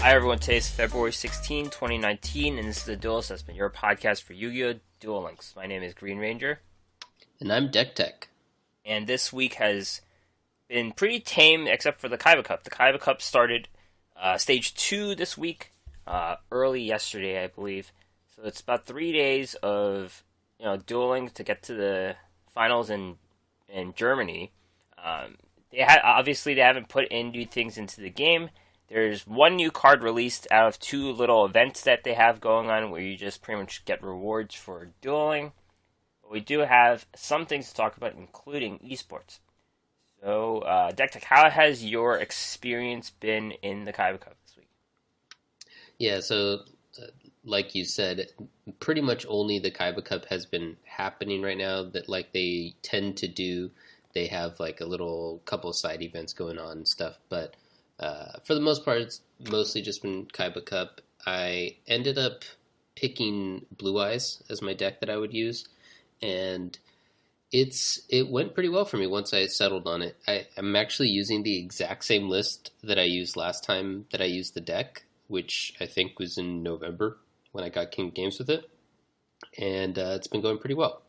Hi everyone, today's February 16, 2019, and this is the Duel Assessment, your podcast for Yu-Gi-Oh! Duel Links. My name is Green Ranger. And I'm DeckTech. And this week has been pretty tame except for the Kaiba Cup. The Kaiba Cup started Stage 2 this week, early yesterday, I believe. So it's about 3 days of dueling to get to the finals in Germany. Obviously they haven't put in new things into the game. There's one new card released out of two little events that they have going on where you just pretty much get rewards for dueling. But we do have some things to talk about, including esports. So, DeckTech, how has your experience been in the Kaiba Cup this week? Yeah, so like you said, pretty much only the Kaiba Cup has been happening right now that like they tend to do. They have like a little couple side events going on and stuff, but for the most part, it's mostly just been Kaiba Cup. I ended up picking Blue Eyes as my deck that I would use, and it went pretty well for me once I settled on it. I'm actually using the exact same list that I used last time that I used the deck, which I think was in November when I got King Games with it, and it's been going pretty well.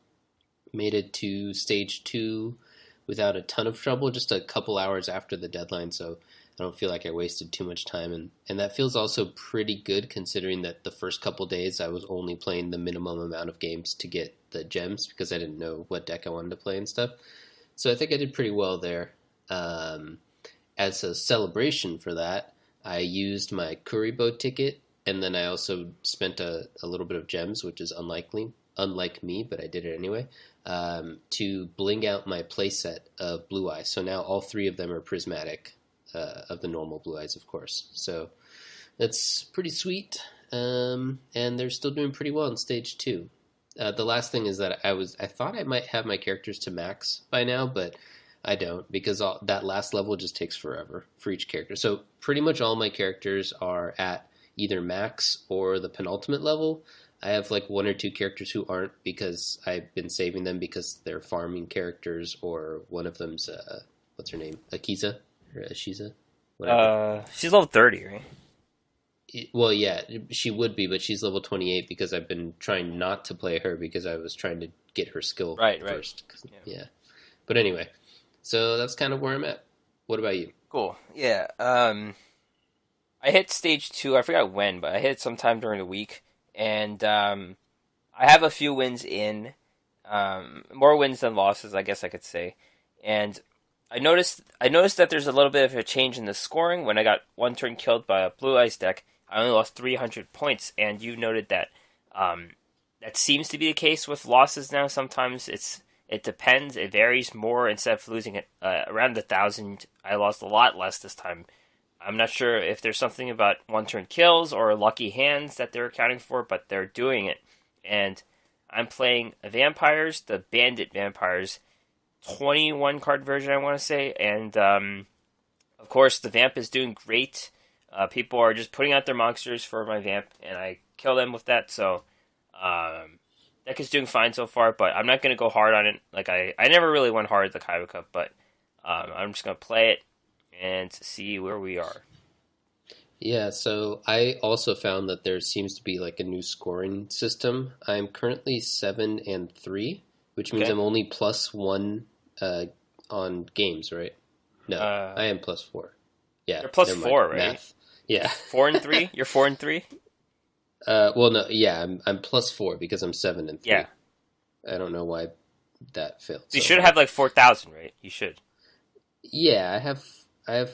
Made it to Stage 2 without a ton of trouble, just a couple hours after the deadline, so I don't feel like I wasted too much time, and that feels also pretty good considering that the first couple days I was only playing the minimum amount of games to get the gems because I didn't know what deck I wanted to play and stuff. So I think I did pretty well there. As a celebration for that, I used my Kuribo ticket, and then I also spent a little bit of gems, which is unlike me, but I did it anyway, to bling out my playset of Blue Eyes. So now all three of them are prismatic. Of the normal Blue Eyes, of course. So that's pretty sweet, and they're still doing pretty well in Stage 2. The last thing is that I thought I might have my characters to max by now, but I don't, because that last level just takes forever for each character. So pretty much all my characters are at either max or the penultimate level. I have like one or two characters who aren't because I've been saving them because they're farming characters, or one of them's, what's her name? Akiza? Or Ashiza? Whatever. She's level 30, right? Well, yeah, she would be, but she's level 28 because I've been trying not to play her because I was trying to get her skill first. Yeah. But anyway, so that's kind of where I'm at. What about you? Cool. Yeah. I hit Stage 2, I forgot when, but I hit it sometime during the week, and I have a few wins in, more wins than losses, I guess I could say, and I noticed that there's a little bit of a change in the scoring. When I got one turn killed by a Blue Eyes deck, I only lost 300 points, and you noted that that seems to be the case with losses now. Sometimes it depends. It varies more. Instead of losing it around 1,000, I lost a lot less this time. I'm not sure if there's something about one turn kills or lucky hands that they're accounting for, but they're doing it. And I'm playing vampires, the bandit vampires, 21 card version, I want to say, and of course the vamp is doing great. People are just putting out their monsters for my vamp, and I kill them with that. So deck is doing fine so far, but I'm not going to go hard on it. Like I never really went hard at the Kaiba Cup, but I'm just going to play it and see where we are. Yeah, so I also found that there seems to be like a new scoring system. I'm currently 7-3. Which means I'm only +1 on games, right? No, I am +4. Yeah, you're +4, right? Math. Yeah, 4-3. You're 4-3. Well, no, yeah, I'm +4 because I'm 7-3. Yeah, I don't know why that failed. So you should have like 4,000, right? You should. Yeah, I have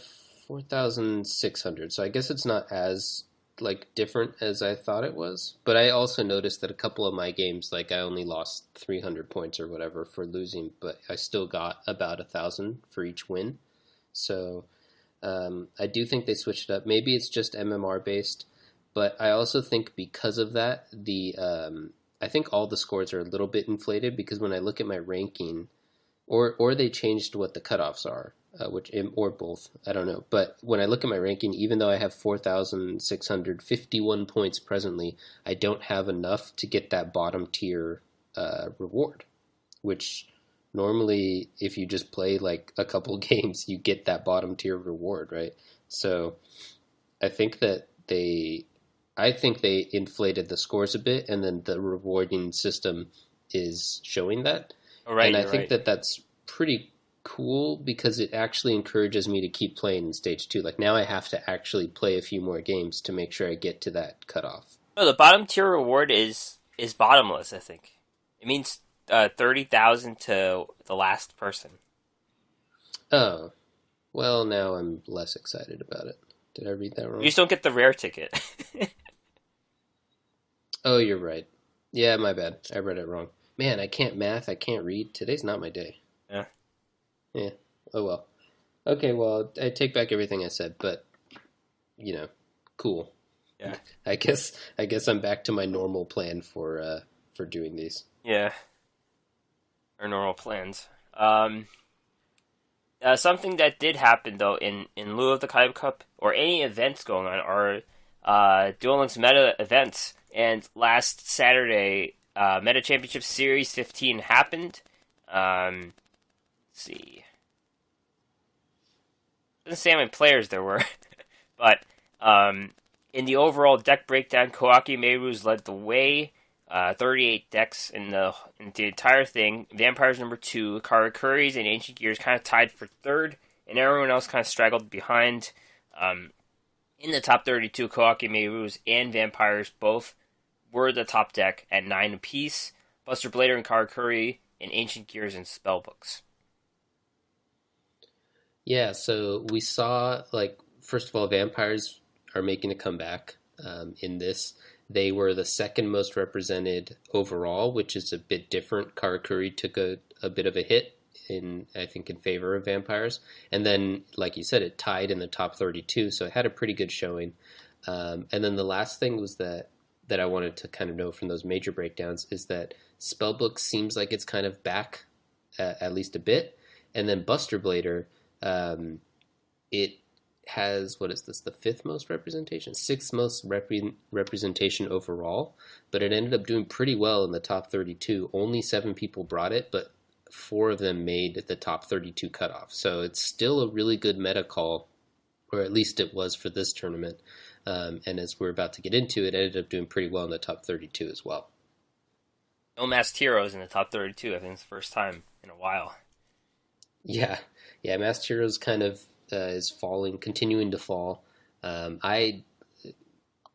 4,600. So I guess it's not as like different as I thought it was, but I also noticed that a couple of my games, like I only lost 300 points or whatever for losing, but I still got about 1,000 for each win. So I do think they switched it up. Maybe it's just MMR based, but I also think because of that, I think all the scores are a little bit inflated because when I look at my ranking, or they changed what the cutoffs are. Or both, I don't know. But when I look at my ranking, even though I have 4,651 points presently, I don't have enough to get that bottom tier reward, which normally if you just play like a couple games, you get that bottom tier reward, right? So I think that they I think they inflated the scores a bit, and then the rewarding system is showing that. Oh, right, And I you're think right. that that's pretty cool because it actually encourages me to keep playing in stage 2. Like now I have to actually play a few more games to make sure I get to that cutoff. No, the bottom tier reward is bottomless. I think it means 30,000 to the last person. Oh, well, now I'm less excited about it. Did I read that You wrong? just don't get the rare ticket. Oh, you're right. Yeah, my bad. I read it wrong. Man, I can't math. I can't read. Today's not my day. Yeah, Yeah. Oh well. Okay, well, I take back everything I said, but cool. yeah, I guess I'm back to my normal plan for doing these. yeah. Our normal plans. Something that did happen though in lieu of the Kaiba Cup or any events going on are Duel Links meta events. And last Saturday, Meta Championship Series 15 happened. Let's see. Doesn't say how many players there were, but in the overall deck breakdown, Koaki Meiru's led the way. 38 decks in the entire thing. Vampires number 2, Karakuris and Ancient Gears kind of tied for third, and everyone else kind of straggled behind. In the top 32, Koaki Meiru's and Vampires both were the top deck at 9 apiece. Buster Blader and Karakuri and Ancient Gears and Spellbooks. Yeah, so we saw, like, first of all, vampires are making a comeback in this. They were the second most represented overall, which is a bit different. Karakuri took a bit of a hit I think, in favor of vampires. And then, like you said, it tied in the top 32, so it had a pretty good showing. And then the last thing was that I wanted to kind of know from those major breakdowns is that Spellbook seems like it's kind of back at least a bit. And then Buster Blader, it has, what is this, the fifth most representation? Sixth most representation overall, but it ended up doing pretty well in the top 32. Only 7 people brought it, but 4 of them made the top 32 cutoff. So it's still a really good meta call, or at least it was for this tournament. And as we're about to get into, it ended up doing pretty well in the top 32 as well. No Masked Heroes in the top 32. I think it's the first time in a while. Yeah, Masked Heroes kind of is continuing to fall.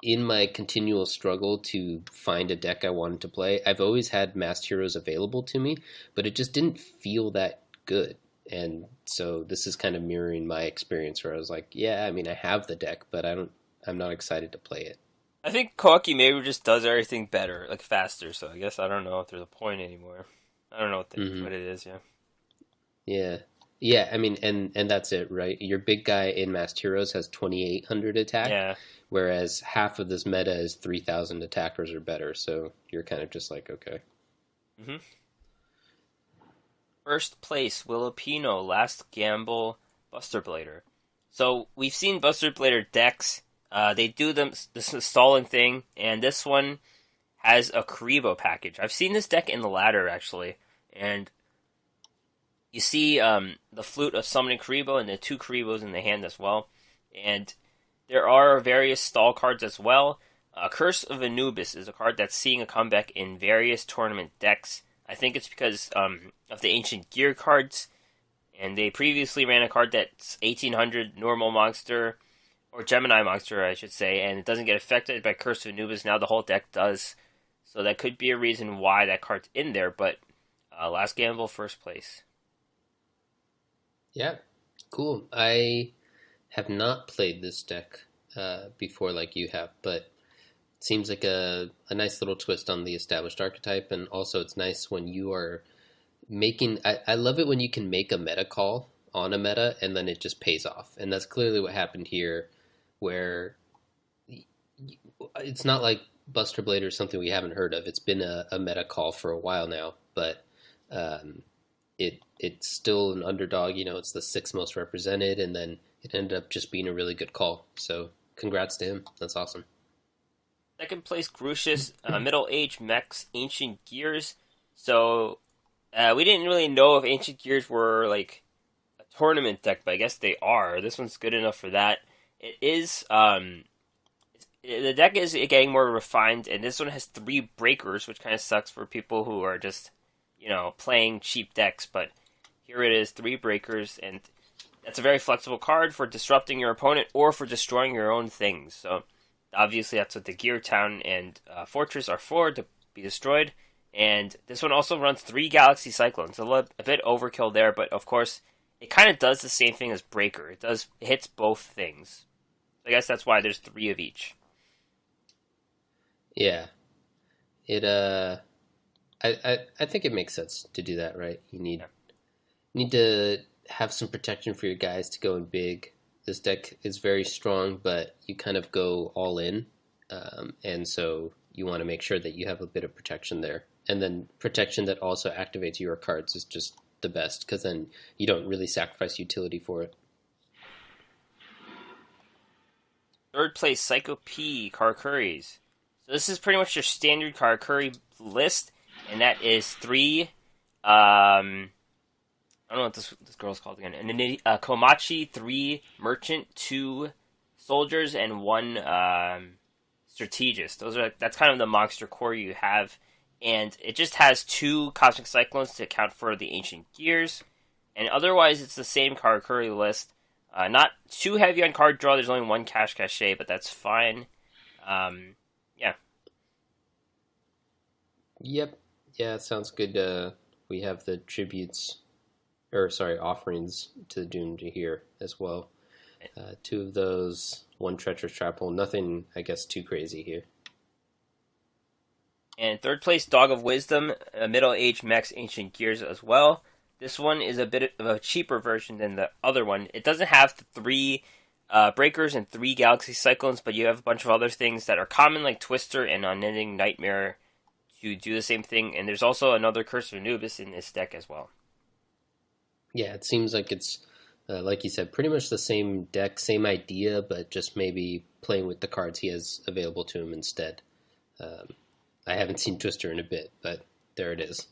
In my continual struggle to find a deck I wanted to play, I've always had Masked Heroes available to me, but it just didn't feel that good. And so this is kind of mirroring my experience where I was like, yeah, I mean, I have the deck, but I'm not excited to play it. I think Koaki maybe just does everything better, like faster. So I guess I don't know if there's a point anymore. I don't know what it is. Yeah. Yeah. I mean, and that's it, right? Your big guy in Masked Heroes has 2,800 attack, Yeah. whereas half of this meta is 3,000 attackers or better. So you're kind of just like, okay. Mm-hmm. First place, Willipino, Last Gamble, Buster Blader. So we've seen Buster Blader decks. They do this stalling thing, and this one has a Karibo package. I've seen this deck in the ladder, actually, and you see the Flute of Summoning Karibo and the 2 Karibos in the hand as well. And there are various stall cards as well. Curse of Anubis is a card that's seeing a comeback in various tournament decks. I think it's because of the Ancient Gear cards, and they previously ran a card that's 1800 normal monster, or Gemini monster, I should say, and it doesn't get affected by Curse of Anubis. Now the whole deck does, so that could be a reason why that card's in there, but Last Gamble, first place. Yeah, cool. I have not played this deck before like you have, but it seems like a nice little twist on the established archetype, and also it's nice when you are making... I love it when you can make a meta call on a meta, and then it just pays off. And that's clearly what happened here, where it's not like Buster Blade or something we haven't heard of. It's been a meta call for a while now, but it's still an underdog. It's the 6th most represented, and then it ended up just being a really good call. So congrats to him. That's awesome. Second place, Grucius, Middle Age Mechs, Ancient Gears. So we didn't really know if Ancient Gears were like a tournament deck, but I guess they are. This one's good enough for that. It is it's the deck is getting more refined, and this one has 3 breakers, which kind of sucks for people who are just, playing cheap decks. But here it is, 3 breakers, and that's a very flexible card for disrupting your opponent or for destroying your own things. So obviously that's what the Gear Town and Fortress are for, to be destroyed. And this one also runs 3 Galaxy Cyclones. A bit overkill there, but of course it kind of does the same thing as Breaker. It hits both things. I guess that's why there's 3 of each. Yeah. It I think it makes sense to do that, right? You need to have some protection for your guys to go in big. This deck is very strong, but you kind of go all in, and so you want to make sure that you have a bit of protection there. And then protection that also activates your cards is just the best, because then you don't really sacrifice utility for it. Third place, Psycho P, Karakuri's. So this is pretty much your standard Karakuri list, and that is 3, I don't know what this girl's called again. Komachi, 3 Merchant, 2 Soldiers, and 1 Strategist. That's kind of the monster core you have. And it just has 2 Cosmic Cyclones to account for the Ancient Gears. And otherwise, it's the same Karakuri list. Not too heavy on card draw. There's only 1 Cache, but that's fine. Yeah. Yep. Yeah, it sounds good. We have the offerings to Doomed here as well. 2 of those, 1 Treacherous Trap Hole. Nothing, I guess, too crazy here. And third place, Dog of Wisdom, middle-aged Max Ancient Gears as well. This one is a bit of a cheaper version than the other one. It doesn't have the 3 breakers and 3 Galaxy Cyclones, but you have a bunch of other things that are common, like Twister and Unending Nightmare, to do the same thing. And there's also another Curse of Anubis in this deck as well. Yeah, it seems like it's, like you said, pretty much the same deck, same idea, but just maybe playing with the cards he has available to him instead. I haven't seen Twister in a bit, but there it is.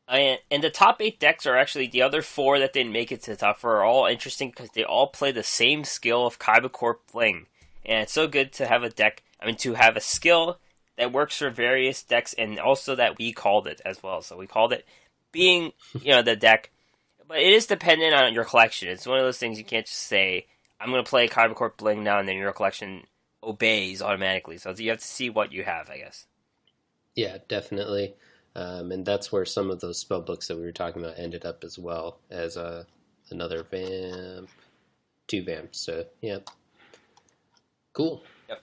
And the top 8 decks are actually the other 4 that didn't make it to the top 4 are all interesting because they all play the same skill of Kaiba Corp Bling. And it's so good to have to have a skill that works for various decks, and also that we called it as well. So we called it being, the deck. But it is dependent on your collection. It's one of those things you can't just say, I'm going to play Kaiba Corp Bling now, and then your collection obeys automatically. So you have to see what you have, I guess. Yeah, definitely. And that's where some of those spell books that we were talking about ended up as well, as another vamp, 2 vamps. So, yeah. Cool. Yep.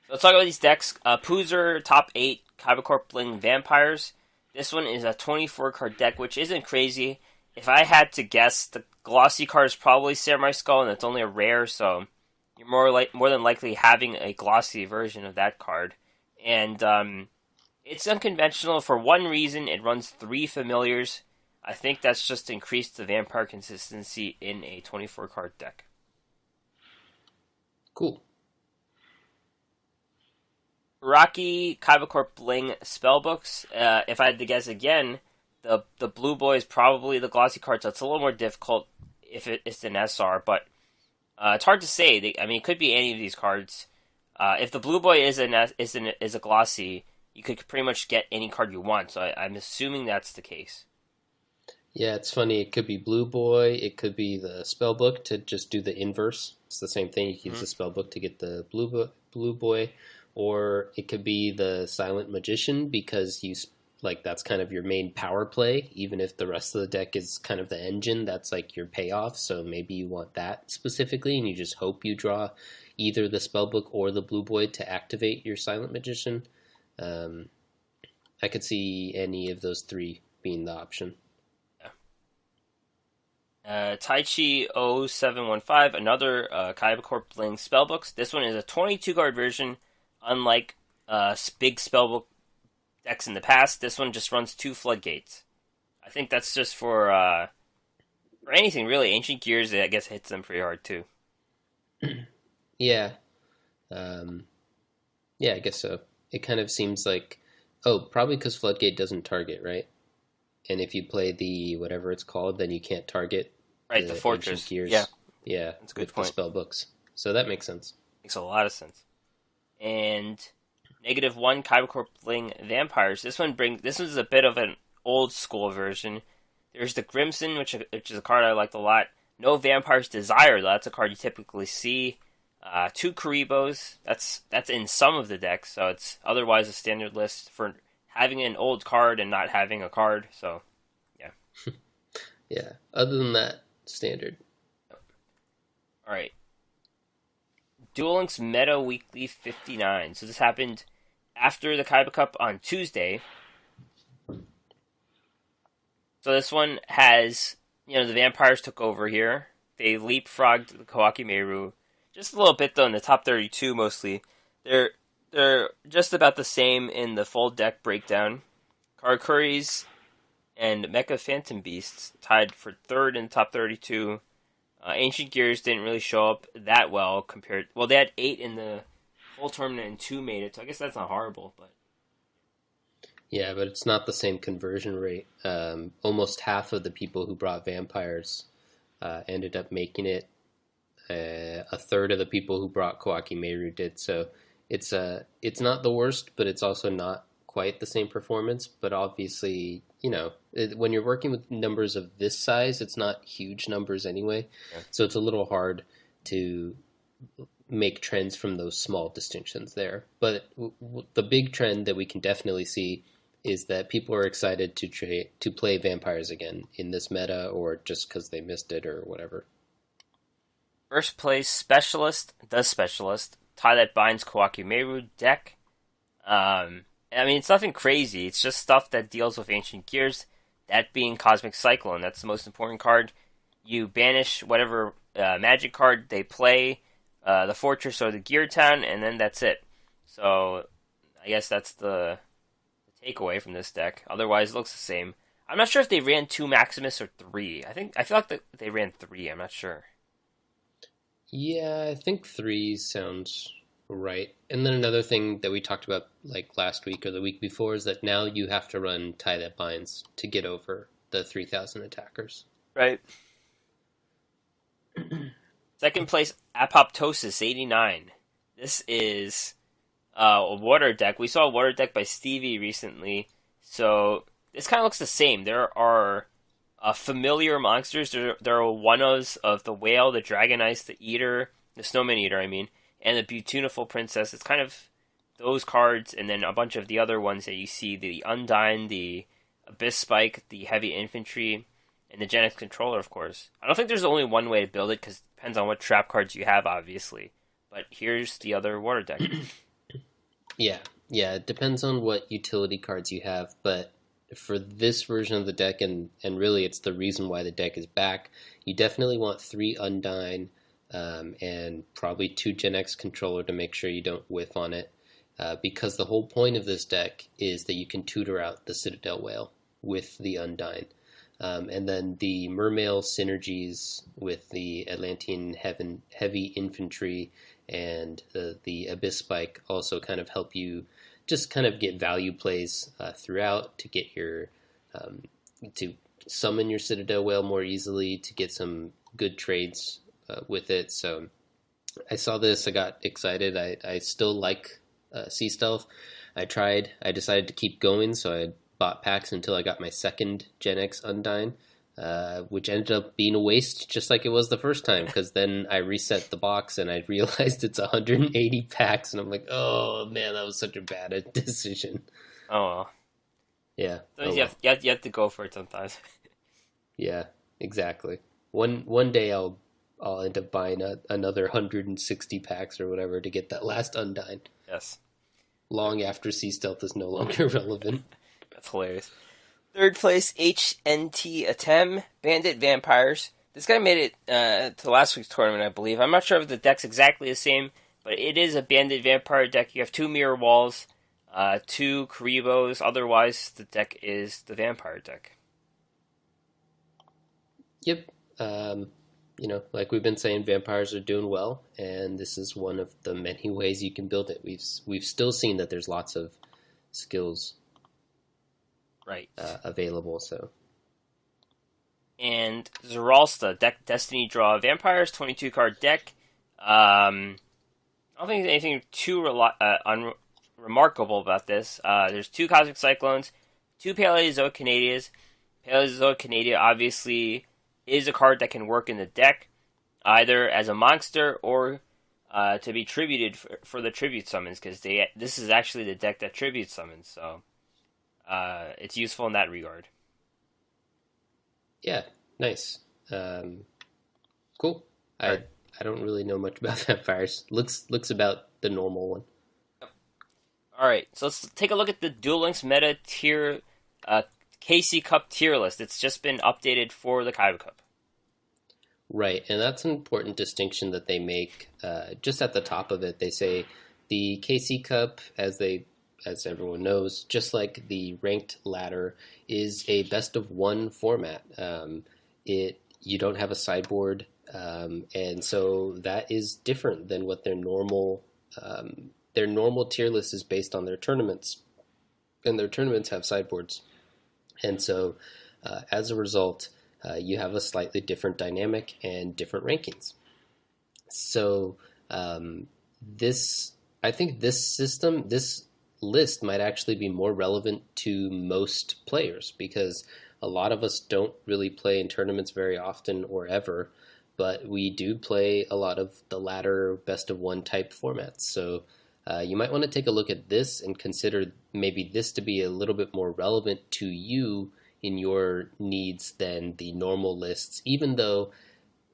So let's talk about these decks. Poozer, top 8, Kaiba Corp Bling Vampires. This one is a 24-card deck, which isn't crazy. If I had to guess, the glossy card is probably Samurai Skull, and it's only a rare, so you're more than likely having a glossy version of that card. And it's unconventional for one reason. It runs 3 familiars. I think that's just increased the vampire consistency in a 24-card deck. Cool. Rocky Kaiba Corp Bling spellbooks. If I had to guess again, the Blue Boy is probably the glossy card, so it's a little more difficult if it's an SR, but it's hard to say. It could be any of these cards. If the Blue Boy is a glossy, you could pretty much get any card you want, so I'm assuming that's the case. Yeah, it's funny. It could be Blue Boy. It could be the spellbook to just do the inverse. It's the same thing. You can use the spellbook to get the Blue Boy. Or it could be the Silent Magician, because that's kind of your main power play. Even if the rest of the deck is kind of the engine, that's like your payoff. So maybe you want that specifically, and you just hope you draw either the spellbook or the Blue Boy to activate your Silent Magician. I could see any of those 3 being the option. Taichi 0715, another Kaiba Corp Bling spellbooks. This one is a 22-card version. Unlike big spellbook decks in the past, this one just runs 2 Floodgates. I think that's just for anything, really. Ancient Gears, I guess, hits them pretty hard, too. Yeah. I guess so. It kind of seems like... probably because Floodgate doesn't target, right? And if you play the whatever it's called, then you can't target the Fortress. Gears. Yeah. Yeah, that's a good with point. The spellbooks. So that makes sense. Makes a lot of sense. and -1 Kyber Corpling Vampires. This one's a bit of an old school version. There's the Grimson, which is a card I liked a lot. No Vampire's Desire, though. That's a card you typically see. 2 Karibos. That's in some of the decks, so it's otherwise a standard list for having an old card and not having a card. So, yeah. Yeah. Other than that, standard. All right. Duel Links Meta Weekly 59. So this happened after the Kaiba Cup on Tuesday. So this one has, the Vampires took over here. They leapfrogged the Kawaki Meiru just a little bit, though, in the top 32 mostly. They're just about the same in the full deck breakdown. Karakuris and Mecha Phantom Beasts tied for third in the top 32. Ancient Gears didn't really show up that well compared... Well, they had 8 in the full tournament and 2 made it, so I guess that's not horrible, but... Yeah, but it's not the same conversion rate. Almost half of the people who brought Vampires ended up making it. A third of the people who brought Kawaki Meiru did, so it's not the worst, but it's also not quite the same performance. But obviously, when you're working with numbers of this size, it's not huge numbers anyway, so it's a little hard to make trends from those small distinctions there. But the big trend that we can definitely see is that people are excited to play Vampires again in this meta, or just because they missed it or whatever. First place, The Specialist, tie that binds Kawaki Meiru deck. It's nothing crazy. It's just stuff that deals with Ancient Gears, that being Cosmic Cyclone. That's the most important card. You banish whatever magic card they play, the Fortress or the Gear Town, and then that's it. So, I guess that's the takeaway from this deck. Otherwise, it looks the same. I'm not sure if they ran 2 Maximus or 3. I feel like they ran 3. I'm not sure. Yeah, I think 3 sounds right. And then another thing that we talked about like last week or the week before is that now you have to run Tie That Binds to get over the 3,000 attackers. Right. Second place, Apoptosis 89. This is a water deck. We saw a water deck by Stevie recently, so this kind of looks the same. There are familiar monsters. There are one-ofs of the Whale, the Dragon Ice, the Eater, the Snowman Eater, and the Beautiful Princess. It's kind of those cards, and then a bunch of the other ones that you see, the Undyne, the Abyss Spike, the Heavy Infantry, and the Gen X Controller, of course. I don't think there's only one way to build it, because it depends on what trap cards you have, obviously. But here's the other water deck. Yeah, it depends on what utility cards you have, but for this version of the deck, and really it's the reason why the deck is back, you definitely want 3 Undyne and probably 2 Gen X Controller to make sure you don't whiff on it, because the whole point of this deck is that you can tutor out the Citadel Whale with the Undyne. And then the Mermail synergies with the Atlantean Heavy Infantry and the Abyss Spike also kind of help you just kind of get value plays throughout to get your to summon your Citadel Whale more easily, to get some good trades with it. So I saw this, I got excited. I still like Sea Stealth. I decided to keep going, so I bought packs until I got my second Gen X Undyne, which ended up being a waste just like it was the first time, because then I reset the box and I realized it's 180 packs, and I'm like, oh man, that was such a bad decision. Oh well. Yeah. Sometimes you have to go for it sometimes. Yeah, exactly. One day I'll end up buying another 160 packs or whatever to get that last Undyne. Yes. Long after Sea Stealth is no longer relevant. That's hilarious. Third place, HNT Atem, Bandit Vampires. This guy made it to last week's tournament, I believe. I'm not sure if the deck's exactly the same, but it is a Bandit Vampire deck. You have 2 Mirror Walls, 2 Karibos. Otherwise, the deck is the Vampire deck. Yep. Like we've been saying, Vampires are doing well, and this is one of the many ways you can build it. We've still seen that there's lots of skills available. So, and Zeralsta deck, Destiny Draw Vampires, 22 card deck. I don't think there's anything too remarkable about this. There's two Cosmic Cyclones, two Paleozoic Canadias. Paleozoic Canadia obviously is a card that can work in the deck, either as a monster or to be tributed for the tribute summons, because this is actually the deck that tribute summons, so it's useful in that regard. Yeah, nice. Cool. All I right. I don't really know much about that virus. Looks about the normal one. All right, so let's take a look at the Duel Links meta tier uh, KC Cup tier list. It's just been updated for the Kaiba Cup. Right, and that's an important distinction that they make. Just at the top of it, they say the KC Cup, as everyone knows, just like the ranked ladder, is a best of one format. It You don't have a sideboard, and so that is different than what their normal. Their normal tier list is based on their tournaments, and their tournaments have sideboards. And so, as a result, you have a slightly different dynamic and different rankings. So, this I think this list might actually be more relevant to most players because a lot of us don't really play in tournaments very often or ever, but we do play a lot of the latter best of one type formats. So you might want to take a look at this and consider maybe this to be a little bit more relevant to you in your needs than the normal lists, even though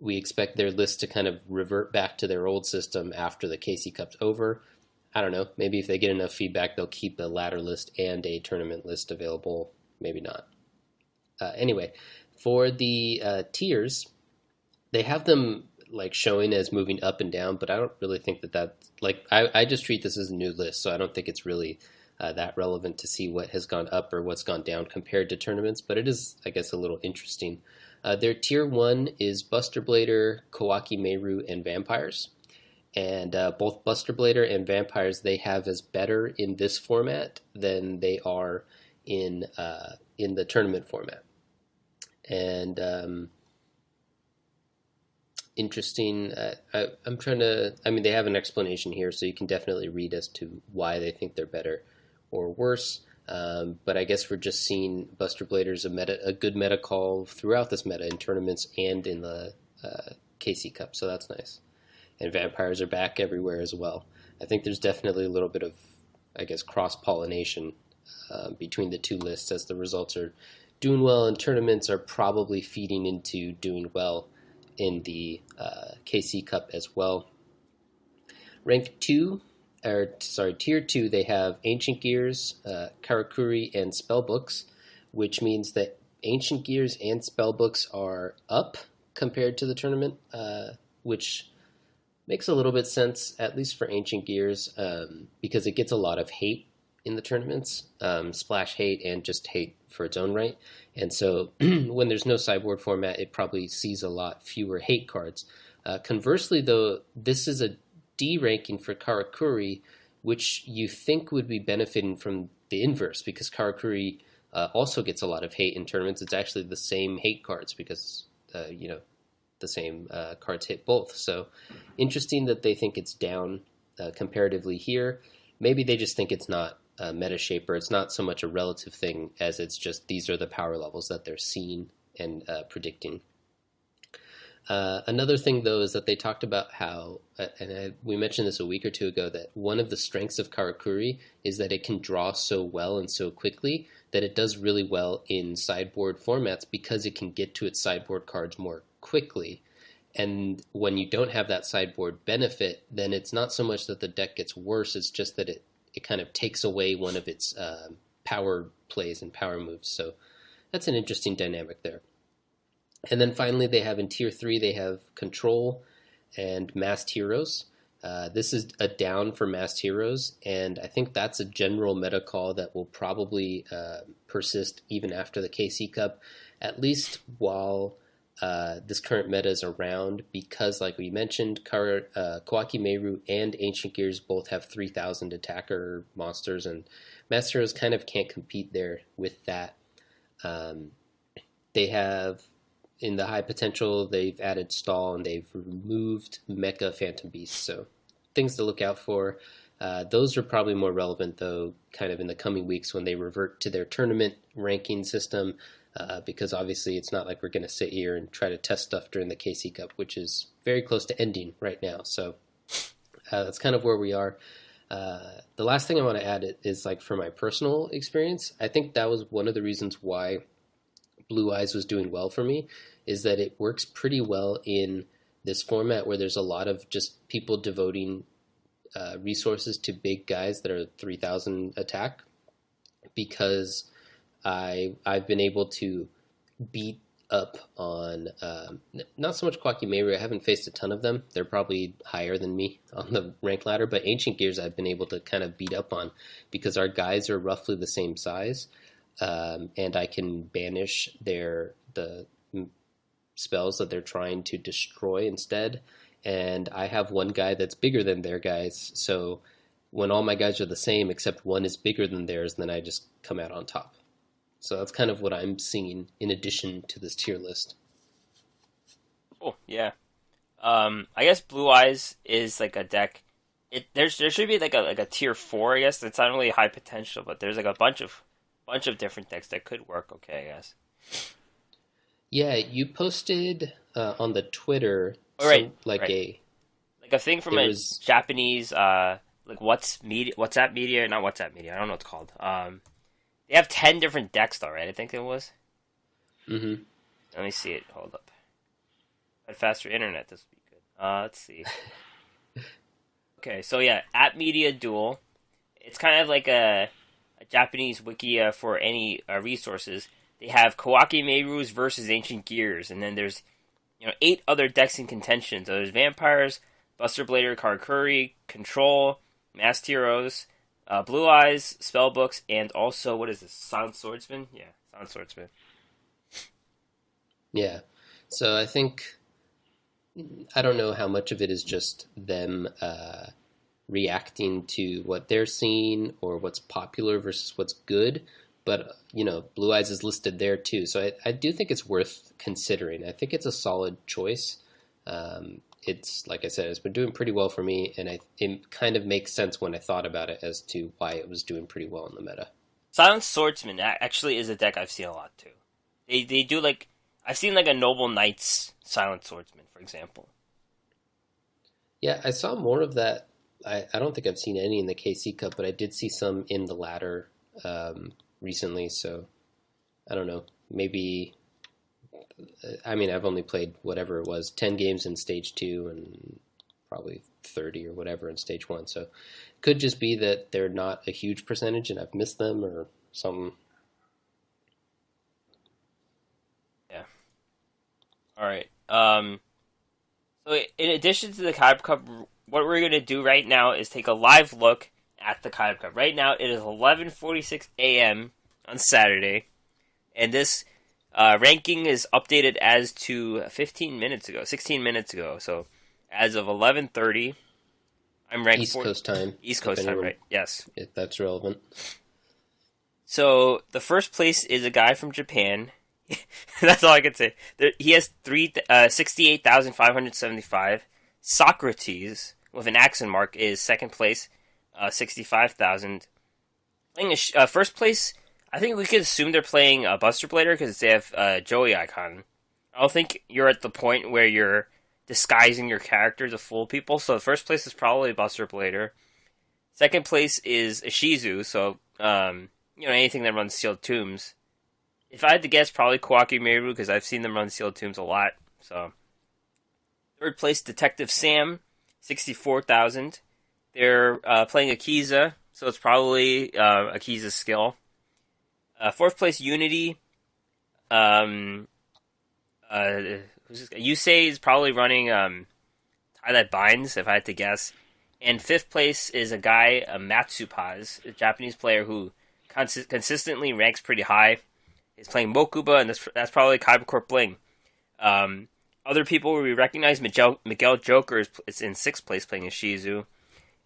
we expect their list to kind of revert back to their old system after the KC Cup's over. I don't know. Maybe if they get enough feedback, they'll keep a ladder list and a tournament list available. Maybe not. Anyway, for the tiers, they have them like showing as moving up and down, but I don't really think that like I just treat this as a new list, so I don't think it's really that relevant to see what has gone up or what's gone down compared to tournaments. But it is, I guess, a little interesting. Their tier one is Buster Blader, Kawaki Meru, and Vampires. And both Buster Blader and Vampires they have as better in this format than they are in the tournament format. And interesting. I'm trying to. I mean, they have an explanation here, so you can definitely read as to why they think they're better or worse. But I guess we're just seeing Buster Blader's a good meta call throughout this meta in tournaments and in the KC Cup, so that's nice. And Vampires are back everywhere as well. I think there's definitely a little bit of, I guess, cross-pollination between the two lists as the results are doing well in tournaments are probably feeding into doing well in the KC Cup as well. Tier 2, they have Ancient Gears, Karakuri, and Spellbooks, which means that Ancient Gears and Spellbooks are up compared to the tournament, which makes a little bit sense, at least for Ancient Gears, because it gets a lot of hate in the tournaments, splash hate and just hate for its own right. And so when there's no sideboard format, it probably sees a lot fewer hate cards. Conversely, though, this is a D ranking for Karakuri, which you think would be benefiting from the inverse, because Karakuri also gets a lot of hate in tournaments. It's actually the same hate cards because, the same cards hit both. So interesting that they think it's down comparatively here. Maybe they just think it's not a meta shaper. It's not so much a relative thing as it's just these are the power levels that they're seeing and predicting. Another thing, though, is that they talked about how, we mentioned this a week or two ago, that one of the strengths of Karakuri is that it can draw so well and so quickly that it does really well in sideboard formats because it can get to its sideboard cards more quickly. And when you don't have that sideboard benefit, then it's not so much that the deck gets worse, it's just that it kind of takes away one of its power plays and power moves. So that's an interesting dynamic there. And then finally, they have in Tier 3, they have Control and Masked Heroes. This is a down for Masked Heroes, and I think that's a general meta call that will probably persist even after the KC Cup, at least while this current meta is around, because like we mentioned, Kawaki Meru and Ancient Gears both have 3,000 attacker monsters, and Masked Heroes kind of can't compete there with that. They have... In the high potential, they've added Stall and they've removed Mecha Phantom Beast. So things to look out for. Those are probably more relevant, though, kind of in the coming weeks when they revert to their tournament ranking system, because obviously it's not like we're going to sit here and try to test stuff during the KC Cup, which is very close to ending right now. So that's kind of where we are. The last thing I want to add is like for my personal experience, I think that was one of the reasons why Blue Eyes was doing well for me, is that it works pretty well in this format where there's a lot of just people devoting resources to big guys that are 3,000 attack, because I've been able to beat up on not so much Kwaki Meru. I haven't faced a ton of them. They're probably higher than me on the rank ladder, but Ancient Gears I've been able to kind of beat up on because our guys are roughly the same size, and I can banish the spells that they're trying to destroy instead. And I have one guy that's bigger than their guys, so when all my guys are the same except one is bigger than theirs, then I just come out on top. So that's kind of what I'm seeing in addition to this tier list. Cool, yeah. I guess Blue Eyes is like a deck. There should be like a tier 4, I guess. It's not really high potential, but there's like a bunch of different decks that could work okay, I guess. Yeah, you posted on the Twitter right. a thing from Japanese like WhatsApp Media, not WhatsApp Media. I don't know what it's called. They have 10 different decks though, right? I think it was. Mm-hmm. Let me see it. Hold up. At faster internet, this would be good. Let's see. Okay, so yeah, at Media Duel. It's kind of like a Japanese wiki for any resources. They have Kawaki Meiru's versus Ancient Gears, and then there's 8 other decks in contention. So there's Vampires, Buster Blader, Karakuri, Control, Masked Heroes, Blue Eyes, Spellbooks, and also, what is this, Silent Swordsman? Yeah, Silent Swordsman. Yeah, so I think, I don't know how much of it is just them reacting to what they're seeing or what's popular versus what's good, but, Blue Eyes is listed there too, so I do think it's worth considering. I think it's a solid choice. It's, like I said, it's been doing pretty well for me, and it kind of makes sense when I thought about it as to why it was doing pretty well in the meta. Silent Swordsman actually is a deck I've seen a lot too. They do like, I've seen like a Noble Knights Silent Swordsman, for example. Yeah, I saw more of that. I don't think I've seen any in the KC Cup, but I did see some in the ladder recently, so I don't know. Maybe, I've only played whatever it was, 10 games in Stage 2 and probably 30 or whatever in Stage 1, so it could just be that they're not a huge percentage and I've missed them or something. Yeah. Alright. So in addition to the Kyber Cup, what we're going to do right now is take a live look at the Kyber Cup. Right now, it is 11:46 a.m. on Saturday, and this ranking is updated as to 16 minutes ago. So, as of 11:30, I'm ranked East Coast time. East Coast time, right? Yes. If that's relevant. So, the first place is a guy from Japan. That's all I can say. He has 68,575. Socrates, with an accent mark, is second place, 65,000. Playing first place, I think we could assume they're playing Buster Blader because they have Joey icon. I don't think you're at the point where you're disguising your character to fool people, so the first place is probably Buster Blader. Second place is Ishizu, so anything that runs Sealed Tombs. If I had to guess, probably Kawaki Meru, because I've seen them run Sealed Tombs a lot. So, third place, Detective Sam, 64,000. They're playing Akiza, so it's probably Akiza's skill. Fourth place, Unity. Yusei is probably running Tie That Binds, if I had to guess. And fifth place is a guy, Matsupaz, a Japanese player who consistently ranks pretty high. He's playing Mokuba, and that's probably Kyber Corp Bling. Other people we recognize, Miguel Joker is in sixth place playing Ishizu.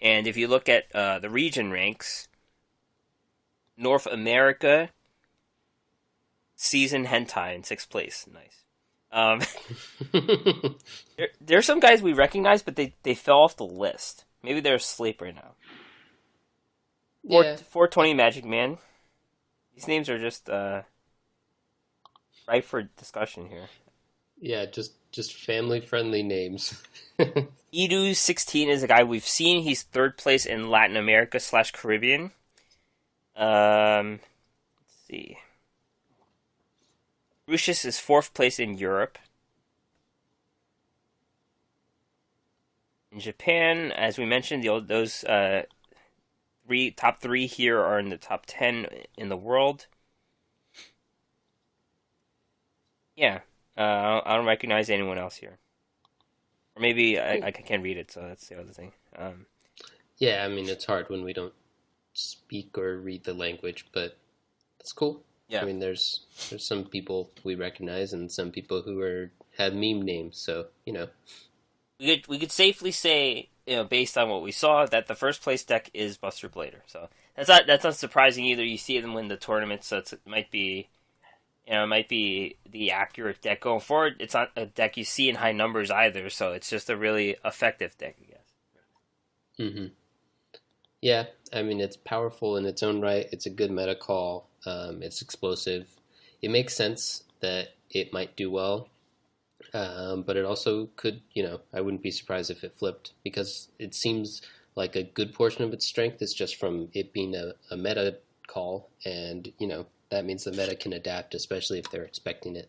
And if you look at the region ranks, North America, Season Hentai in sixth place. Nice. There are some guys we recognize, but they fell off the list. Maybe they're asleep right now. Yeah, 420 Magic Man. These names are just ripe for discussion here. yeah, just family friendly names. Edu16 is a guy we've seen. He's third place in Latin America / Caribbean. Let's see. Lucius is fourth place in Europe. In Japan, as we mentioned, those top three here are in the top 10 in the world. Yeah, I don't recognize anyone else here. Or maybe I can't read it, so that's the other thing. Yeah, I mean it's hard when we don't speak or read the language, but it's cool. Yeah. I mean there's some people we recognize and some people who have meme names, so we could safely say, based on what we saw, that the first place deck is Buster Blader. So that's not surprising either. You see them win the tournament, so it might be the accurate deck going forward. It's not a deck you see in high numbers either, so it's just a really effective deck, I guess. Mm-hmm. Yeah, I mean it's powerful in its own right. It's a good meta call. It's explosive. It makes sense that it might do well. But it also could, I wouldn't be surprised if it flipped because it seems like a good portion of its strength is just from it being a meta call. And, that means the meta can adapt, especially if they're expecting it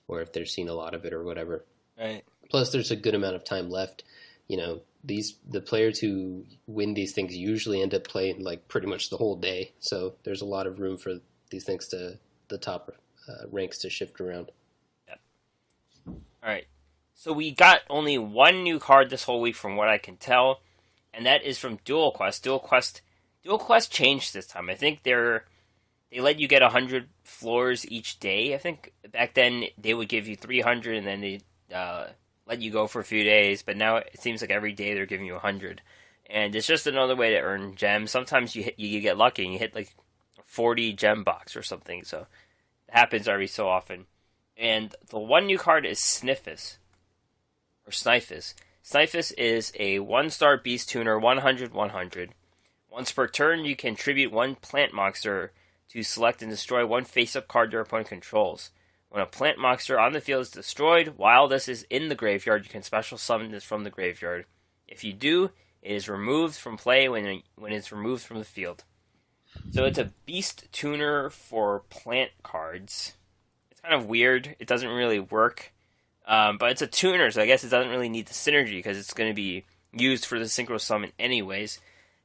or if they're seeing a lot of it or whatever. Right. Plus, there's a good amount of time left. The players who win these things usually end up playing like pretty much the whole day. So there's a lot of room for these things the top ranks to shift around. Alright, so we got only one new card this whole week from what I can tell, and that is from Duel Quest. Duel Quest changed this time. I think they let you get 100 floors each day. I think back then they would give you 300 and then they let you go for a few days, but now it seems like every day they're giving you 100. And it's just another way to earn gems. Sometimes you get lucky and you hit like a 40 gem box or something, so it happens every so often. And the one new card is Sniffus. Or Sniffus. Sniffus is a 1-star beast tuner, 100/100. Once per turn, you can tribute one plant monster to select and destroy one face-up card your opponent controls. When a plant monster on the field is destroyed, while this is in the graveyard, you can special summon this from the graveyard. If you do, it is removed from play when it's removed from the field. So it's a beast tuner for plant cards. Kind of weird. It doesn't really work, but it's a tuner, so I guess it doesn't really need the synergy because it's going to be used for the synchro summon anyways.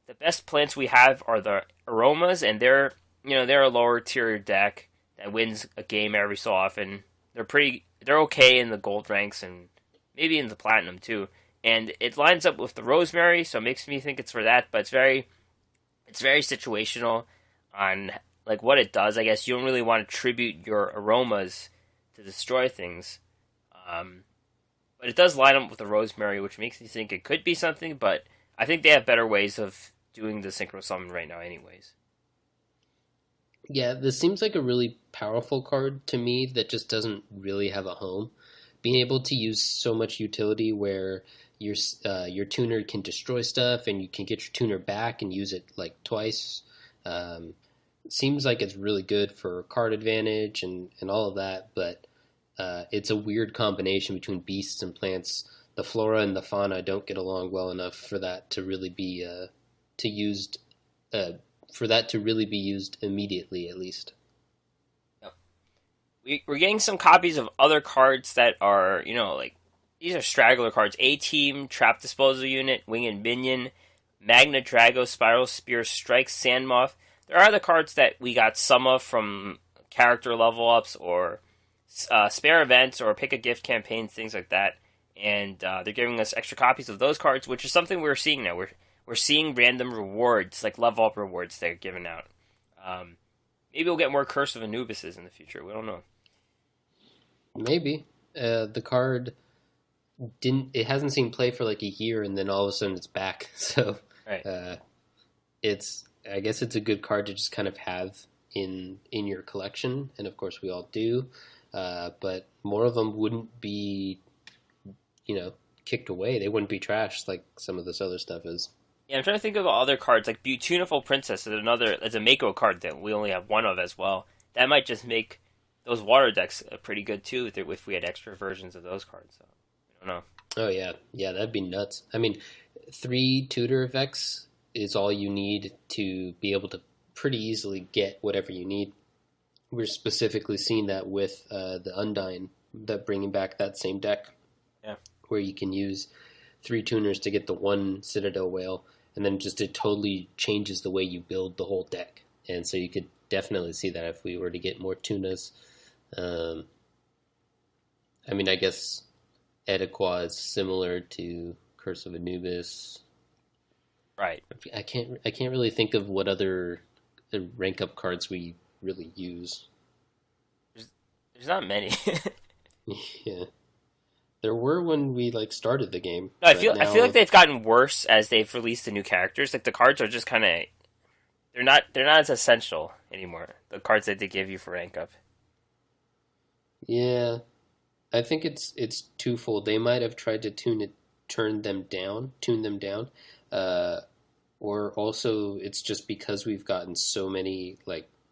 The best plants we have are the aromas, and they're a lower tier deck that wins a game every so often. They're okay in the gold ranks and maybe in the platinum too. And it lines up with the rosemary, so it makes me think it's for that. But it's very situational on like what it does. I guess you don't really want to tribute your aromas to destroy things. But it does line up with the rosemary, which makes me think it could be something, but I think they have better ways of doing the synchro summon right now anyways. Yeah, this seems like a really powerful card to me that just doesn't really have a home. Being able to use so much utility where your tuner can destroy stuff and you can get your tuner back and use it like twice. Seems like it's really good for card advantage and all of that, but it's a weird combination between beasts and plants. The flora and the fauna don't get along well enough for that to really be used immediately, at least. Yep. We're getting some copies of other cards that are, like these are straggler cards: A-Team, Trap Disposal Unit, Winged Minion, Magna Drago, Spiral Spear, Strike, Sandmoth. There are the cards that we got some of from character level ups or spare events or pick a gift campaigns, things like that. And they're giving us extra copies of those cards, which is something we're seeing now. We're seeing random rewards, like level up rewards they're giving out. Maybe we'll get more Curse of Anubises in the future. We don't know. Maybe. The card it hasn't seen play for like a year, and then all of a sudden it's back. So right. I guess it's a good card to just kind of have in your collection, and of course we all do. But more of them wouldn't be, kicked away. They wouldn't be trashed like some of this other stuff is. Yeah, I'm trying to think of other cards like Beautiful Princess is another as a Mako card that we only have one of as well. That might just make those water decks pretty good too if we had extra versions of those cards. So I don't know. Oh yeah, yeah, that'd be nuts. I mean, three tutor effects is all you need to be able to pretty easily get whatever you need. We're specifically seeing that with the Undyne, that bringing back that same deck, Yeah. where you can use three tuners to get the one Citadel Whale, and then just it totally changes the way you build the whole deck. And so you could definitely see that if we were to get more tunas. Um, I mean, I guess Ediqua is similar to Curse of Anubis. Right. I can't really think of what other rank up cards we really use. There's not many. Yeah, there were when we started the game. No, I but feel like they've gotten worse as they've released the new characters. Like the cards are just kind of they're not as essential anymore. The cards that they give you for rank up. Yeah, I think it's twofold. They might have tried to tune them down, uh, or also it's just because we've gotten so many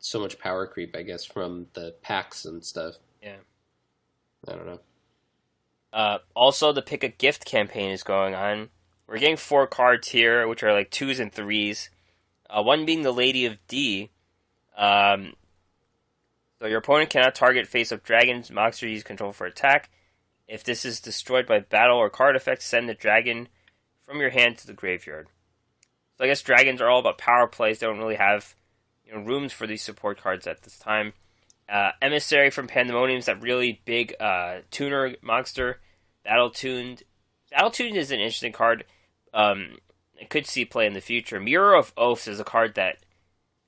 so much power creep, I guess, from the packs and stuff. Yeah. I don't know. Also, the pick a gift campaign is going on. We're getting 4 cards here, which are like 2s and 3s. One being the Lady of D. So your opponent cannot target face-up dragons, monster you use control for attack. If this is destroyed by battle or card effect, send the dragon from your hand to the graveyard. So I guess dragons are all about power plays. They don't really have rooms for these support cards at this time. Emissary from Pandemonium is that really big tuner monster. Battle Tuned. Battle Tuned is an interesting card. It could see play in the future. Mirror of Oaths is a card that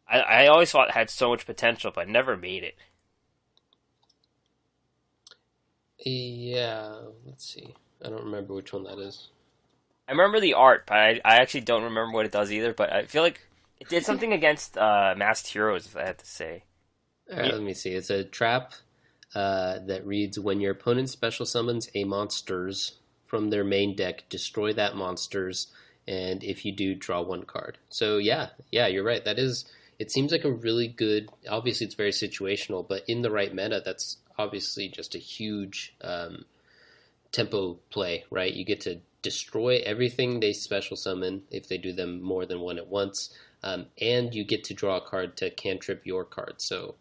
I always thought had so much potential, but never made it. Yeah, let's see. I don't remember which one that is. I remember the art, but I actually don't remember what it does either. But I feel like it did something against Masked Heroes, if I had to say. All right, let me see. It's a trap that reads, when your opponent special summons a monsters from their main deck, destroy that monsters, and if you do, draw 1 card. So yeah, you're right. That is, it seems like a really good, obviously it's very situational, but in the right meta, that's obviously just a huge tempo play, right? You get to destroy everything they special summon if they do them more than one at once, and you get to draw a card to cantrip your card. So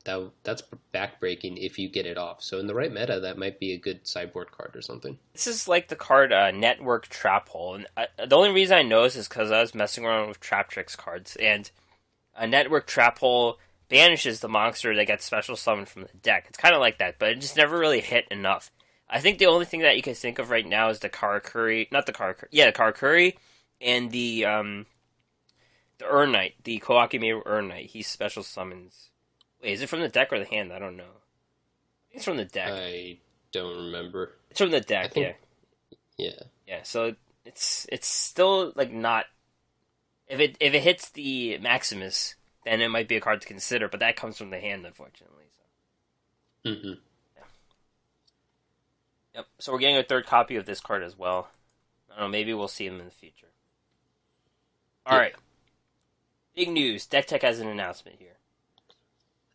that's backbreaking if you get it off. So in the right meta, that might be a good sideboard card or something. This is like the card Network Trap Hole. And the only reason I know this is because I was messing around with Trap Tricks cards. And a Network Trap Hole banishes the monster that gets special summoned from the deck. It's kind of like that, but it just never really hit enough. I think the only thing that you can think of right now is the Karakuri. Not the Karakuri. Yeah, the Karakuri and the Urn Knight. The Koakime Urn Knight. He special summons. Wait, is it from the deck or the hand? I don't know. I think it's from the deck. I don't remember. It's from the deck, yeah. Yeah. Yeah, so it's still like not. If it hits the Maximus, then it might be a card to consider, but that comes from the hand, unfortunately. So. Mm-hmm. Yeah. Yep. So we're getting a 3rd copy of this card as well. I don't know. Maybe we'll see him in the future. All right. Big news. DeckTech has an announcement here.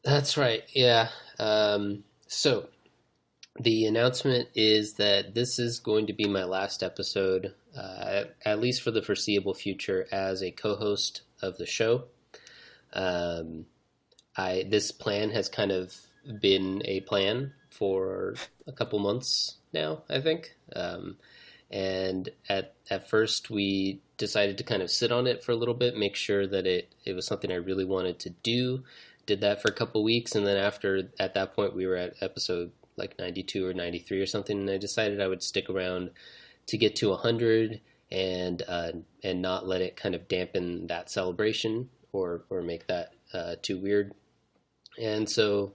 That's right. Yeah. So the announcement is that this is going to be my last episode, at least for the foreseeable future, as a co-host of the show. This plan has kind of been a plan for a couple months now, I think. And at first we decided to kind of sit on it for a little bit, make sure that it was something I really wanted to do. Did that for a couple weeks, and then at that point we were at episode like 92 or 93 or something, and I decided I would stick around to get to 100 and not let it kind of dampen that celebration or make that too weird. And so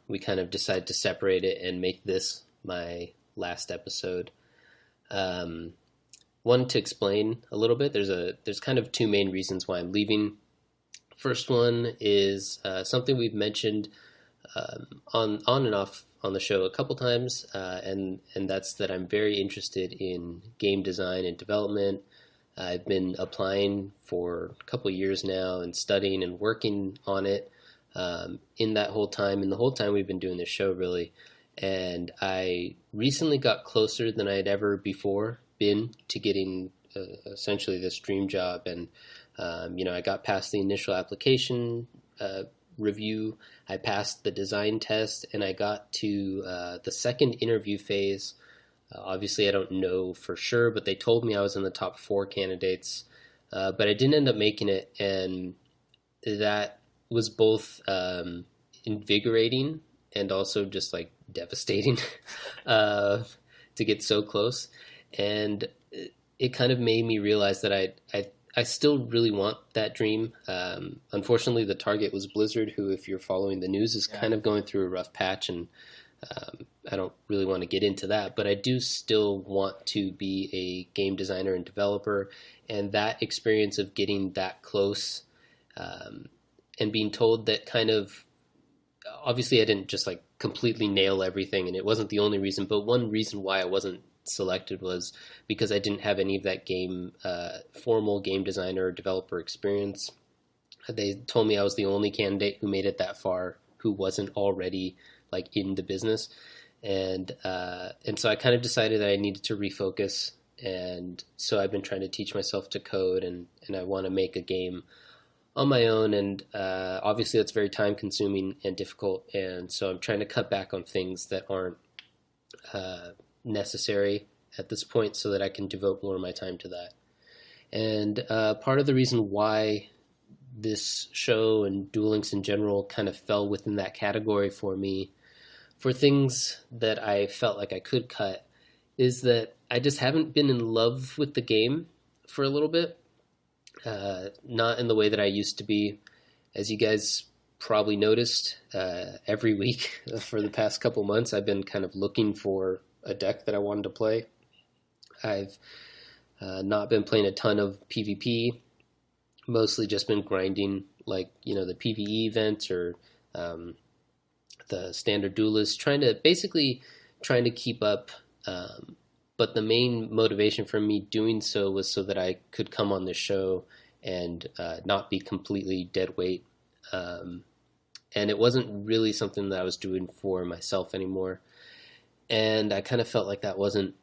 we kind of decided to separate it and make this my last episode. One, to explain a little bit, there's kind of 2 main reasons why I'm leaving. First one is something we've mentioned on and off on the show a couple times, and that's that I'm very interested in game design and development, I've been applying for a couple of years now and studying and working on it in that whole time. And the whole time we've been doing this show, really. And I recently got closer than I had ever before been to getting essentially this dream job. And, I got past the initial application review. I passed the design test, and I got to the second interview phase. Obviously, I don't know for sure, but they told me I was in the top 4 candidates. But I didn't end up making it, and that was both invigorating and also just like devastating to get so close. And it kind of made me realize that I still really want that dream. Unfortunately, the target was Blizzard, who, if you're following the news, is kind of going through a rough patch, and I don't really want to get into that, but I do still want to be a game designer and developer, and that experience of getting that close and being told that kind of, obviously I didn't just like completely nail everything, and it wasn't the only reason, but one reason why I wasn't selected was because I didn't have any of that formal game designer or developer experience. They told me I was the only candidate who made it that far who wasn't already like in the business. And so I kind of decided that I needed to refocus. And so I've been trying to teach myself to code, and I want to make a game on my own. And obviously that's very time consuming and difficult. And so I'm trying to cut back on things that aren't necessary at this point so that I can devote more of my time to that. And part of the reason why this show and Duel Links in general kind of fell within that category for me, for things that I felt like I could cut, is that I just haven't been in love with the game for a little bit. Not in the way that I used to be. As you guys probably noticed, every week for the past couple months, I've been kind of looking for a deck that I wanted to play. I've not been playing a ton of PvP, mostly just been grinding like, the PvE events or the standard duelist, trying to keep up. But the main motivation for me doing so was so that I could come on this show and not be completely dead weight. And it wasn't really something that I was doing for myself anymore. And I kind of felt like that wasn't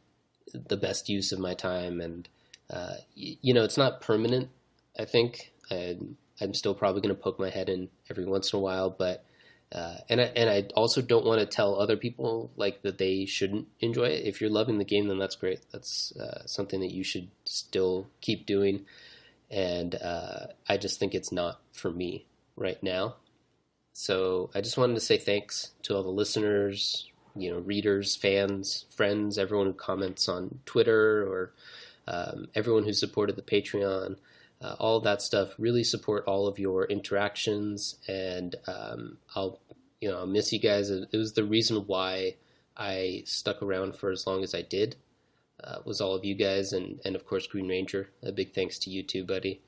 the best use of my time. And, it's not permanent, I think. I'm still probably going to poke my head in every once in a while, but and I also don't want to tell other people like that they shouldn't enjoy it. If you're loving the game, then that's great. That's something that you should still keep doing. And I just think it's not for me right now. So I just wanted to say thanks to all the listeners, readers, fans, friends, everyone who comments on Twitter, or everyone who supported the Patreon. All of that stuff, really support all of your interactions, and I'll miss you guys. It was the reason why I stuck around for as long as I did, was all of you guys, and of course Green Ranger. A big thanks to you too, buddy.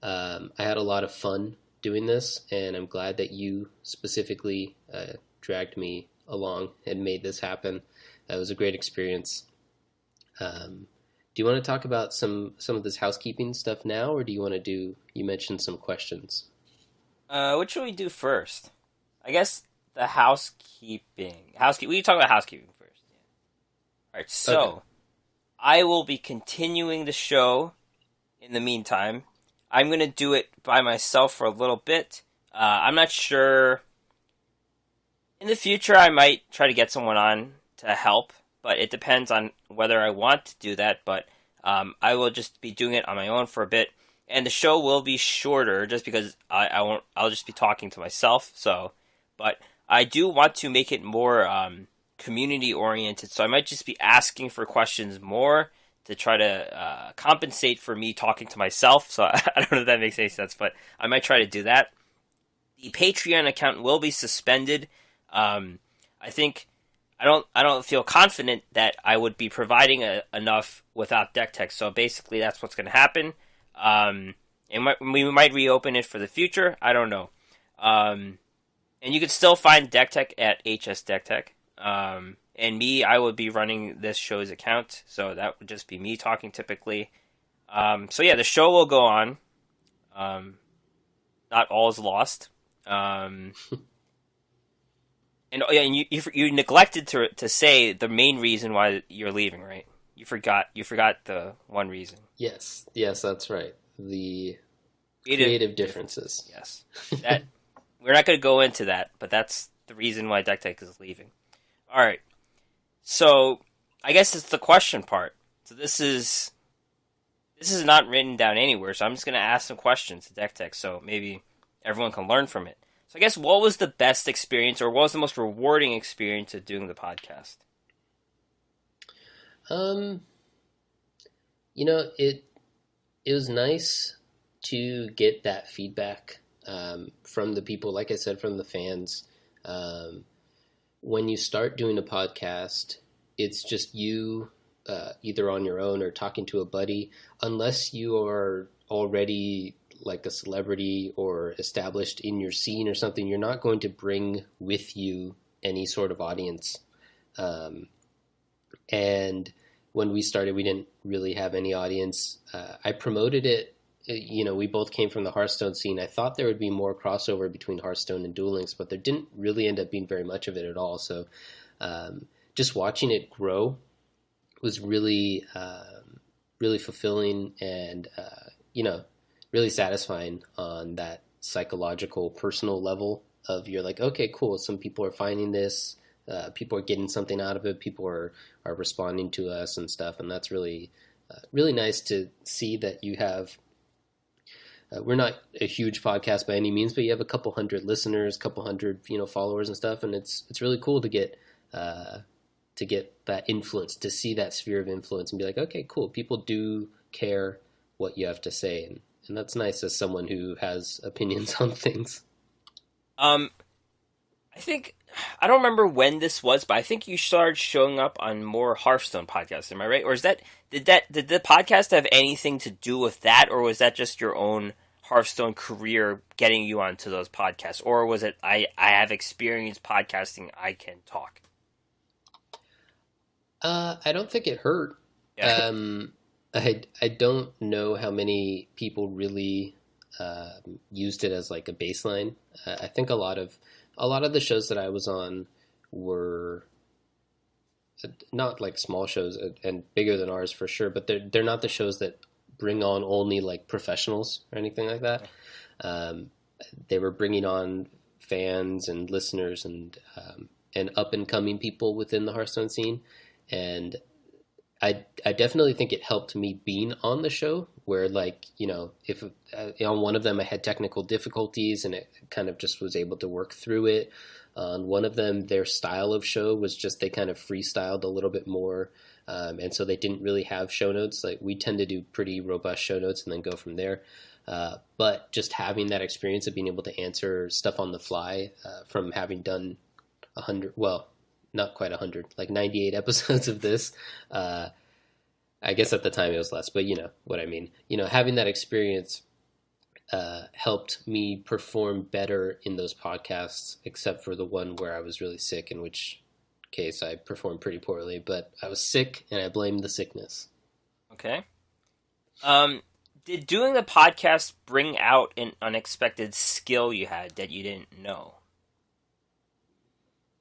I had a lot of fun doing this, and I'm glad that you specifically dragged me along and made this happen. It was a great experience. Do you want to talk about some of this housekeeping stuff now, or do you want to you mentioned some questions? What should we do first? I guess the housekeeping. We can talk about housekeeping first. Yeah. All right, so okay. I will be continuing the show in the meantime. I'm going to do it by myself for a little bit. I'm not sure. In the future, I might try to get someone on to help, but it depends on whether I want to do that. But I will just be doing it on my own for a bit, and the show will be shorter just because I'll just be talking to myself. So, but I do want to make it more community oriented. So I might just be asking for questions more to try to compensate for me talking to myself. So I don't know if that makes any sense, but I might try to do that. The Patreon account will be suspended. I think I don't feel confident that I would be providing enough without DeckTech. So basically, that's what's going to happen. And we might reopen it for the future. I don't know. And you can still find DeckTech at HS DeckTech. And me, I would be running this show's account, so that would just be me talking typically. So yeah, the show will go on. Um, Not all is lost. Um, and you neglected to say the main reason why you're leaving, right? You forgot the one reason. Yes, that's right. The Creative creative differences. differences. Yes, that we're not going to go into that, but that's the reason why DeckTech is leaving. All right, so I guess it's the question part. So this is not written down anywhere, so I'm just going to ask some questions to DeckTech, so maybe everyone can learn from it. So I guess what was the best experience, or what was the most rewarding experience of doing the podcast? Um, it was nice to get that feedback from the people, like I said, from the fans. Um, when you start doing a podcast, it's just you either on your own or talking to a buddy, unless you are already like a celebrity or established in your scene or something, you're not going to bring with you any sort of audience. Um, and when we started, we didn't really have any audience. I promoted it. We both came from the Hearthstone scene. I thought there would be more crossover between Hearthstone and Duel Links, but there didn't really end up being very much of it at all. So just watching it grow was really fulfilling and really satisfying on that psychological, personal level. Of you're like, okay, cool. Some people are finding this. People are getting something out of it. People are responding to us and stuff, and that's really nice to see that you have. We're not a huge podcast by any means, but you have a couple hundred listeners, couple hundred followers and stuff, and it's really cool to get that influence, to see that sphere of influence, and be like, okay, cool. People do care what you have to say, and that's nice as someone who has opinions on things. Um, I think I don't remember when this was, but I think you started showing up on more Hearthstone podcasts. Am I right? Or did the podcast have anything to do with that, or was that just your own Hearthstone career getting you onto those podcasts, or was it I have experience podcasting, I can talk? I don't think it hurt. Yeah. I don't know how many people really used it as like a baseline. I think a lot of the shows that I was on were not like small shows and bigger than ours for sure, but they're not the shows that bring on only like professionals or anything like that. Um, they were bringing on fans and listeners and up and coming people within the Hearthstone scene, and I definitely think it helped me being on the show. Where like if on one of them I had technical difficulties and it kind of just was able to work through it. On one of them, their style of show was just they kind of freestyled a little bit more, and so they didn't really have show notes. Like we tend to do pretty robust show notes and then go from there. But just having that experience of being able to answer stuff on the fly from having done 100, well, not quite 100, like 98 episodes of this. I guess at the time it was less, but you know what I mean. Having that experience helped me perform better in those podcasts, except for the one where I was really sick, in which case I performed pretty poorly. But I was sick, and I blamed the sickness. Okay. Did doing the podcast bring out an unexpected skill you had that you didn't know?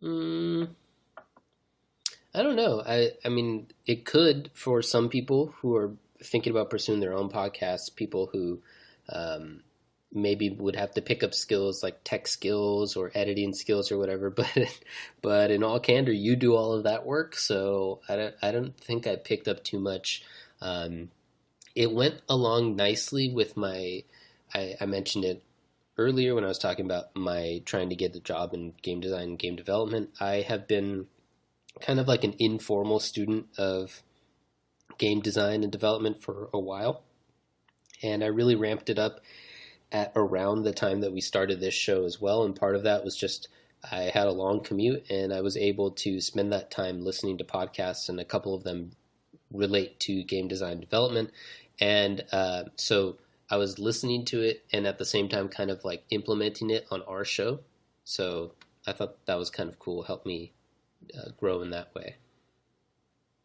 Mm, I don't know. I mean, it could for some people who are thinking about pursuing their own podcasts, people who um, maybe would have to pick up skills like tech skills or editing skills or whatever. But in all candor, you do all of that work, so I don't think I picked up too much. Um, it went along nicely with my. I mentioned it earlier when I was talking about my trying to get a job in game design and game development. I have been kind of like an informal student of game design and development for a while. And I really ramped it up at around the time that we started this show as well. And part of that was just I had a long commute and I was able to spend that time listening to podcasts, and a couple of them relate to game design development. And so I was listening to it and at the same time kind of like implementing it on our show. So I thought that was kind of cool, helped me grow in that way.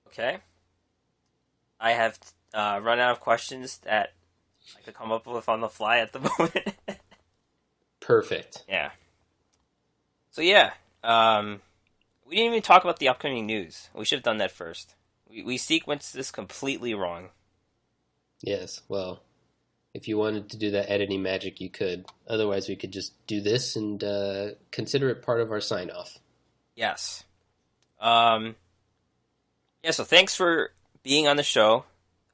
Okay. I have run out of questions that I could come up with on the fly at the moment. Perfect. Yeah. So yeah, we didn't even talk about the upcoming news. We should have done that first. We sequenced this completely wrong. Yes, well, if you wanted to do that editing magic, you could. Otherwise, we could just do this and consider it part of our sign-off. Yes. Yeah, so thanks for being on the show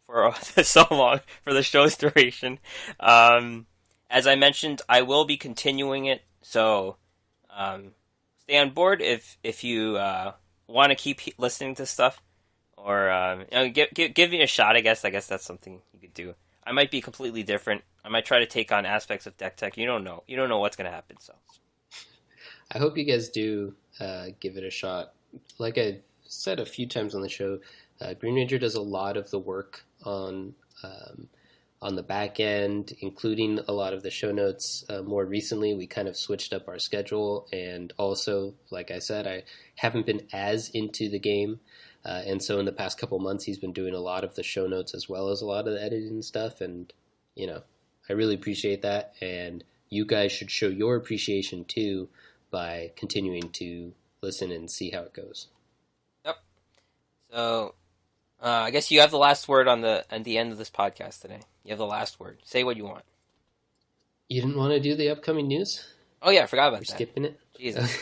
for so long, for the show's duration. As I mentioned, I will be continuing it, so stay on board if you want to keep listening to stuff, or give me a shot. I guess that's something you could do. I might be completely different. I might try to take on aspects of DeckTech. You don't know what's going to happen. So I hope you guys do give it a shot. Like I said a few times on the show, Green Ranger does a lot of the work on the back end, including a lot of the show notes. More recently, we kind of switched up our schedule, and also, like I said, I haven't been as into the game, and so in the past couple months, he's been doing a lot of the show notes as well as a lot of the editing stuff, and, I really appreciate that, and you guys should show your appreciation, too, by continuing to listen and see how it goes. Yep. So, I guess you have the last word at the end of this podcast today. You have the last word. Say what you want. You didn't want to do the upcoming news? Oh yeah, I forgot about You're that. Skipping it? Jesus.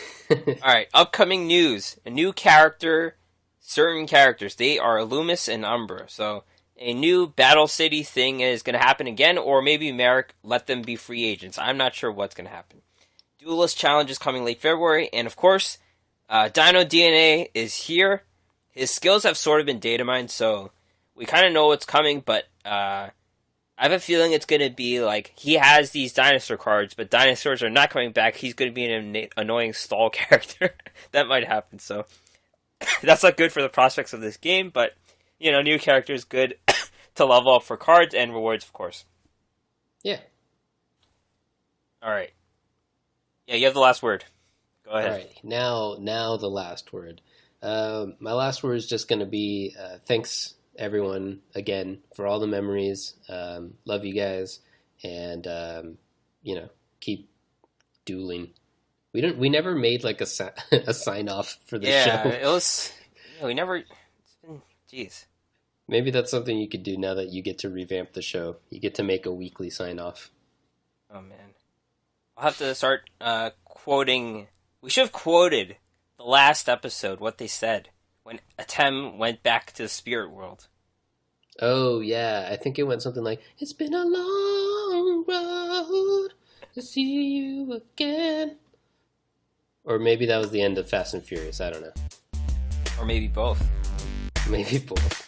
Alright, upcoming news. A new character, certain characters. They are Loomis and Umbra. So, a new Battle City thing is going to happen again, or maybe Merrick let them be free agents. I'm not sure what's going to happen. Duelist Challenge is coming late February, and of course, Dino DNA is here. His skills have sort of been data mined, so we kind of know what's coming, but I have a feeling it's going to be like he has these dinosaur cards, but dinosaurs are not coming back. He's going to be an annoying stall character. That might happen, so that's not good for the prospects of this game, but, new character is good to level up for cards and rewards, of course. Yeah. All right. Yeah, you have the last word. Go ahead. All right, now the last word. My last word is just going to be thanks, everyone, again, for all the memories. Love you guys, and keep dueling. We never made like a sign off for the show. Yeah, it was. We never. It's been. Jeez. Maybe that's something you could do now that you get to revamp the show. You get to make a weekly sign off. Oh man, I'll have to start quoting. We should have quoted the last episode, what they said when Atem went back to the spirit world. Oh, yeah. I think it went something like, "It's been a long road to see you again." Or maybe that was the end of Fast and Furious. I don't know. Or maybe both. Maybe both.